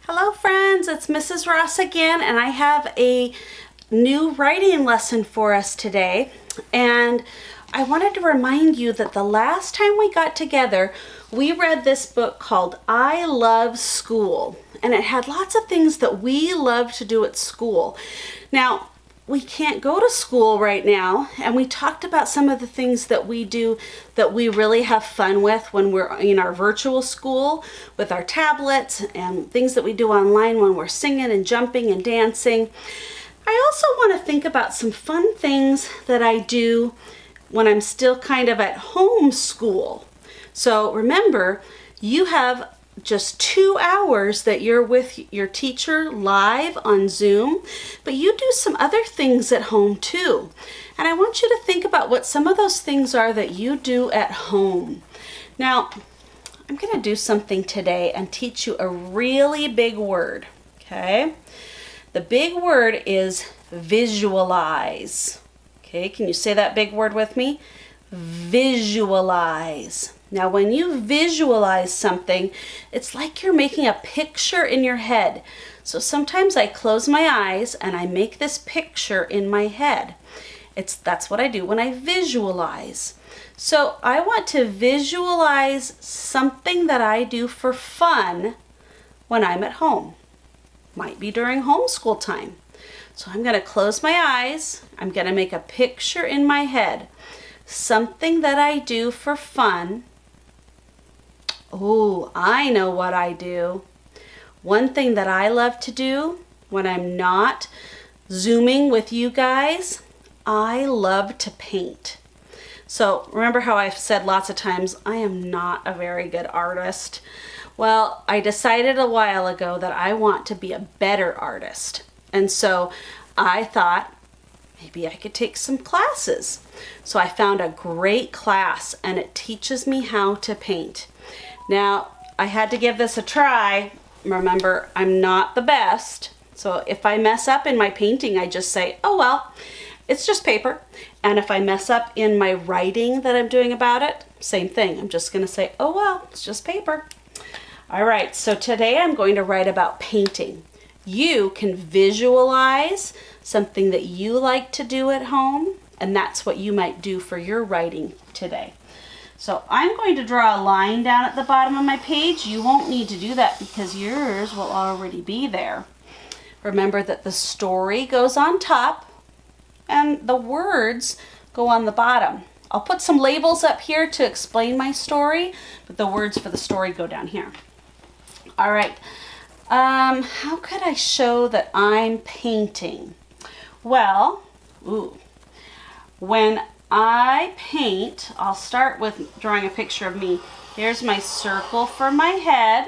Hello friends, it's Mrs. Ross again, and I have a new writing lesson for us today. And I wanted to remind you that the last time we got together, we read this book called I Love School. And it had lots of things that we love to do at school. Now, we can't go to school right now, and we talked about some of the things that we do that we really have fun with when we're in our virtual school with our tablets, and things that we do online when we're singing and jumping and dancing. I also want to think about some fun things that I do when I'm still kind of at home school. So remember, you have just 2 hours that you're with your teacher live on Zoom, but you do some other things at home too. And I want you to think about what some of those things are that you do at home. Now, I'm going to do something today and teach you a really big word, okay? The big word is visualize. Okay, can you say that big word with me? Visualize. Now, when you visualize something, it's like you're making a picture in your head. So sometimes I close my eyes and I make this picture in my head. That's what I do when I visualize. So I want to visualize something that I do for fun when I'm at home. Might be during homeschool time. So I'm going to close my eyes. I'm going to make a picture in my head. Something that I do for fun. Oh, I know what I do. One thing that I love to do when I'm not Zooming with you guys, I love to paint. So remember how I've said lots of times, I am not a very good artist. Well, I decided a while ago that I want to be a better artist. And so I thought maybe I could take some classes. So I found a great class, and it teaches me how to paint. Now, I had to give this a try. Remember, I'm not the best. So if I mess up in my painting, I just say, oh well, it's just paper. And if I mess up in my writing that I'm doing about it, same thing. I'm just going to say, oh well, it's just paper. All right, so today I'm going to write about painting. You can visualize something that you like to do at home, and that's what you might do for your writing today. So I'm going to draw a line down at the bottom of my page. You won't need to do that because yours will already be there. Remember that the story goes on top and the words go on the bottom. I'll put some labels up here to explain my story, but the words for the story go down here. All right. How could I show that I'm painting? Well, when I paint, I'll start with drawing a picture of me. Here's my circle for my head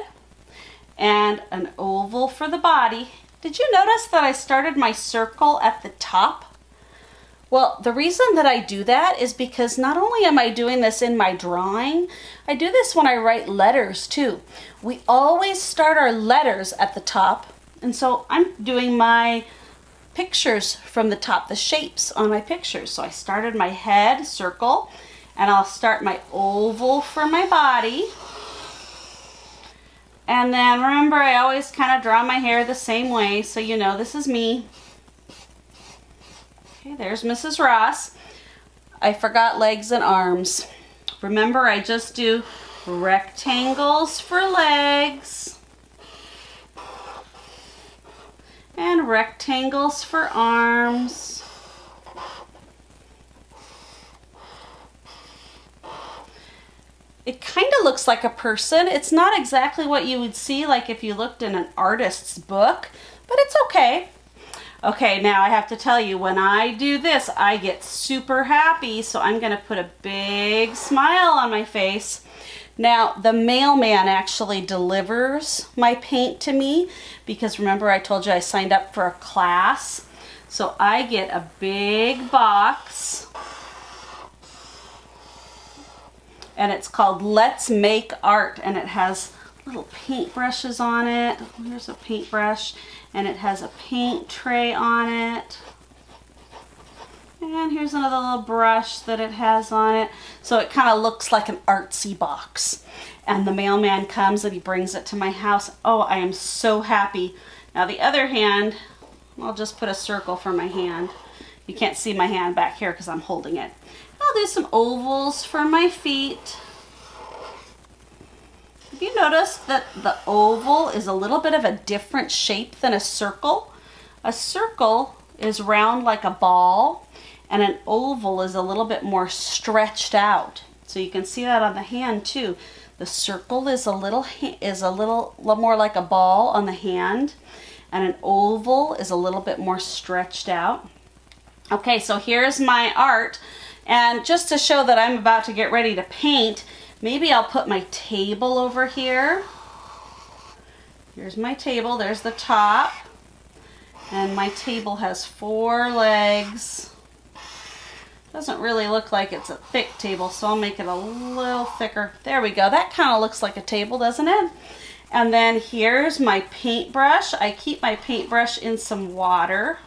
and an oval for the body. Did you notice that I started my circle at the top? Well, the reason that I do that is because not only am I doing this in my drawing, I do this when I write letters too. We always start our letters at the top, and so I'm doing my pictures from the top, the shapes on my pictures. So I started my head circle, and I'll start my oval for my body. And then remember, I always kind of draw my hair the same way, so you know this is me. Okay, there's Mrs. Ross. I forgot legs and arms. Remember, I just do rectangles for legs and rectangles for arms. It kind of looks like a person. It's not exactly what you would see like if you looked in an artist's book, but it's okay. Okay, now I have to tell you, when I do this, I get super happy, so I'm going to put a big smile on my face. Now, the mailman actually delivers my paint to me because remember I told you I signed up for a class. So I get a big box, and it's called Let's Make Art, and it has little paint brushes on it. Here's a paintbrush, and it has a paint tray on it. And here's another little brush that it has on it. So it kind of looks like an artsy box. And the mailman comes and he brings it to my house. Oh, I am so happy. Now the other hand, I'll just put a circle for my hand. You can't see my hand back here because I'm holding it. I'll do some ovals for my feet. Have you noticed that the oval is a little bit of a different shape than a circle? A circle is round like a ball, and an oval is a little bit more stretched out. So you can see that on the hand too. The circle is a little more like a ball on the hand, and an oval is a little bit more stretched out. Okay, so here's my art, and just to show that I'm about to get ready to paint, maybe I'll put my table over here. Here's my table, there's the top, and my table has 4 legs. Doesn't really look like it's a thick table, so I'll make it a little thicker. There we go. That kind of looks like a table, doesn't it? And then here's my paintbrush. I keep my paintbrush in some water.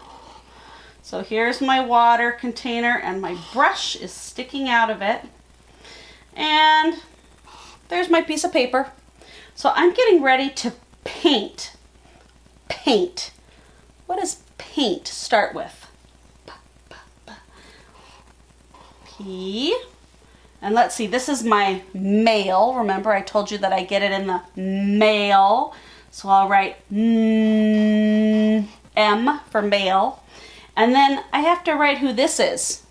So here's my water container, and my brush is sticking out of it. And there's my piece of paper. So I'm getting ready to paint. Paint. What does paint start with? P. And let's see, this is my mail. Remember I told you that I get it in the mail. So I'll write M for mail. And then I have to write who this is.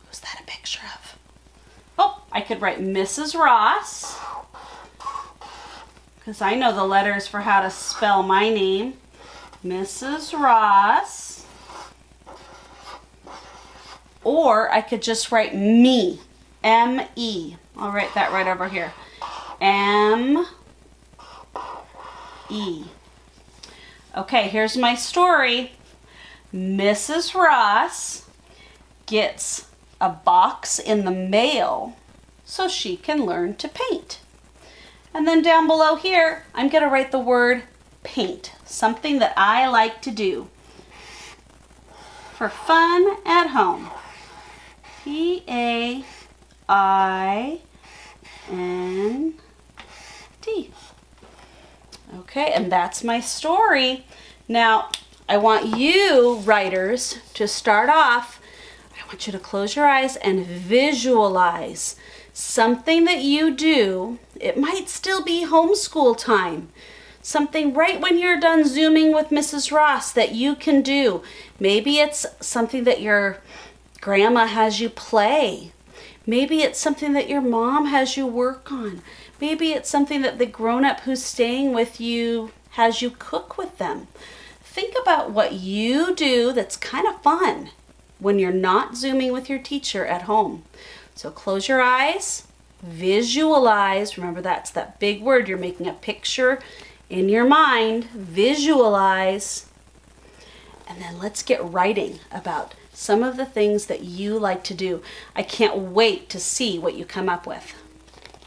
Who's that a picture of? Oh, I could write Mrs. Ross, because I know the letters for how to spell my name. Mrs. Ross. Or I could just write me, M-E. I'll write that right over here. M-E. Okay, here's my story. Mrs. Ross gets a box in the mail so she can learn to paint. And then down below here, I'm going to write the word paint, something that I like to do for fun at home. P-A-I-N-T. Okay, and that's my story. Now, I want you writers to start off. I want you to close your eyes and visualize something that you do. It might still be homeschool time. Something right when you're done Zooming with Mrs. Ross that you can do. Maybe it's something that your grandma has you play. Maybe it's something that your mom has you work on. Maybe it's something that the grown-up who's staying with you has you cook with them. Think about what you do that's kind of fun when you're not Zooming with your teacher at home. So close your eyes, visualize. Remember, that's that big word. You're making a picture in your mind. Visualize. And then let's get writing about some of the things that you like to do. I can't wait to see what you come up with.